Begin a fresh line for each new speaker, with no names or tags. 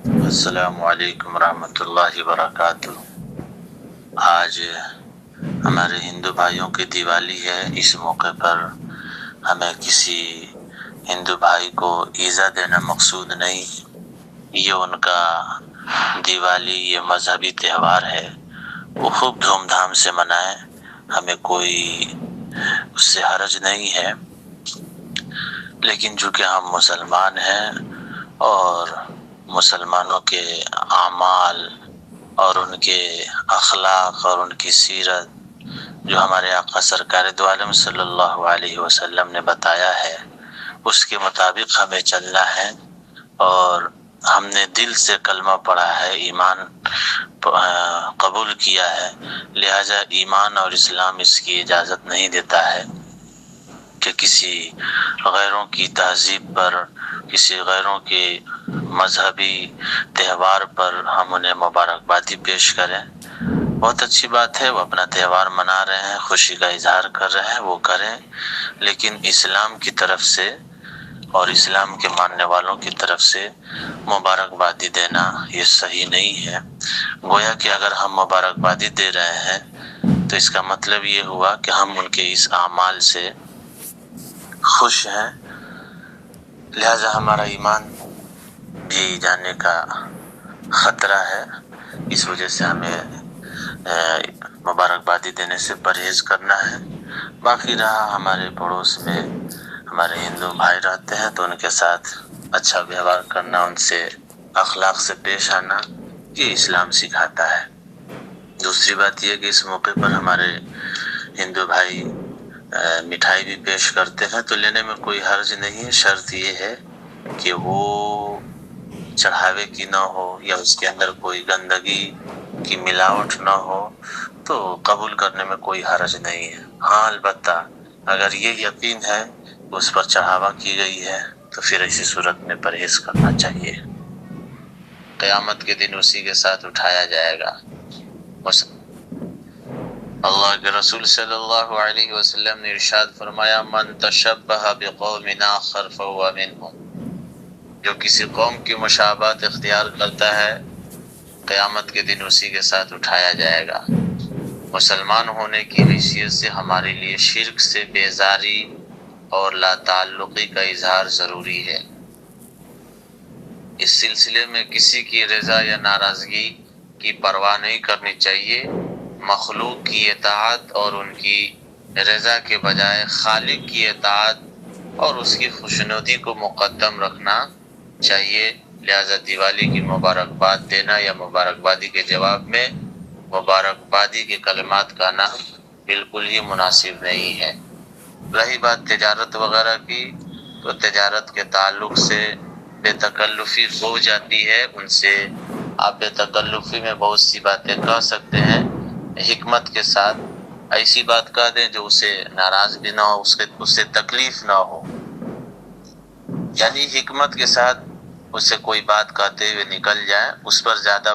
السلام علیکم ورحمۃ اللہ وبرکاتہ۔ آج ہمارے ہندو بھائیوں کی دیوالی ہے۔ اس موقع پر ہمیں کسی ہندو بھائی کو ایذا دینا مقصود نہیں۔ یہ ان کا دیوالی، یہ مذہبی تہوار ہے، وہ خوب دھوم دھام سے منائیں، ہمیں کوئی اس سے حرج نہیں ہے۔ لیکن چونکہ ہم مسلمان ہیں اور مسلمانوں کے اعمال اور ان کے اخلاق اور ان کی سیرت جو ہمارے آقا سرکار دو عالم صلی اللہ علیہ وسلم نے بتایا ہے، اس کے مطابق ہمیں چلنا ہے۔ اور ہم نے دل سے کلمہ پڑھا ہے، ایمان قبول کیا ہے، لہذا ایمان اور اسلام اس کی اجازت نہیں دیتا ہے کہ کسی غیروں کی تہذیب پر، کسی غیروں کے مذہبی تہوار پر ہم انہیں مبارکبادی پیش کریں۔ بہت اچھی بات ہے، وہ اپنا تہوار منا رہے ہیں، خوشی کا اظہار کر رہے ہیں، وہ کریں، لیکن اسلام کی طرف سے اور اسلام کے ماننے والوں کی طرف سے مبارکبادی دینا یہ صحیح نہیں ہے۔ گویا کہ اگر ہم مبارکبادی دے رہے ہیں تو اس کا مطلب یہ ہوا کہ ہم ان کے اس اعمال سے خوش ہیں، لہذا ہمارا ایمان بھی جانے کا خطرہ ہے۔ اس وجہ سے ہمیں مبارکبادی دینے سے پرہیز کرنا ہے۔ باقی رہا ہمارے پڑوس میں ہمارے ہندو بھائی رہتے ہیں تو ان کے ساتھ اچھا ویوہار کرنا، ان سے اخلاق سے پیش آنا، یہ اسلام سکھاتا ہے۔ دوسری بات یہ کہ اس موقع پر ہمارے ہندو بھائی مٹھائی بھی پیش کرتے ہیں تو لینے میں کوئی حرج نہیں ہے، شرط یہ ہے کہ وہ چڑھاوے کی نہ ہو یا اس کے اندر کوئی گندگی کی ملاوٹ نہ ہو، تو قبول کرنے میں کوئی حرج نہیں ہے۔ ہاں البتہ اگر یہ یقین ہے کہ اس پر چڑھاوا کی گئی ہے تو پھر ایسی صورت میں پرہیز کرنا چاہیے۔ قیامت کے دن اسی کے ساتھ اٹھایا جائے گا۔ اللہ کے رسول صلی اللہ علیہ وسلم نے ارشاد فرمایا، من تشبہ بقوم آخر فہو منہم، جو کسی قوم کی مشابہت اختیار کرتا ہے قیامت کے دن اسی کے ساتھ اٹھایا جائے گا۔ مسلمان ہونے کی حیثیت سے ہمارے لیے شرک سے بیزاری اور لا تعلقی کا اظہار ضروری ہے۔ اس سلسلے میں کسی کی رضا یا ناراضگی کی پرواہ نہیں کرنی چاہیے۔ مخلوق کی اطاعت اور ان کی رضا کے بجائے خالق کی اطاعت اور اس کی خوشنودی کو مقدم رکھنا چاہیے۔ لہذا دیوالی کی مبارکباد دینا یا مبارکبادی کے جواب میں مبارکبادی کے کلمات کہنا بالکل ہی مناسب نہیں ہے۔ رہی بات تجارت وغیرہ کی، تو تجارت کے تعلق سے بے تکلفی ہو جاتی ہے، ان سے آپ بے تکلفی میں بہت سی باتیں کہہ سکتے ہیں، حکمت کے ساتھ ایسی بات کہہ دیں جو اسے ناراض بھی نہ ہو، اس سے تکلیف نہ ہو، یعنی حکمت کے ساتھ اس سے کوئی بات کہتے ہوئے نکل جائے، اس پر زیادہ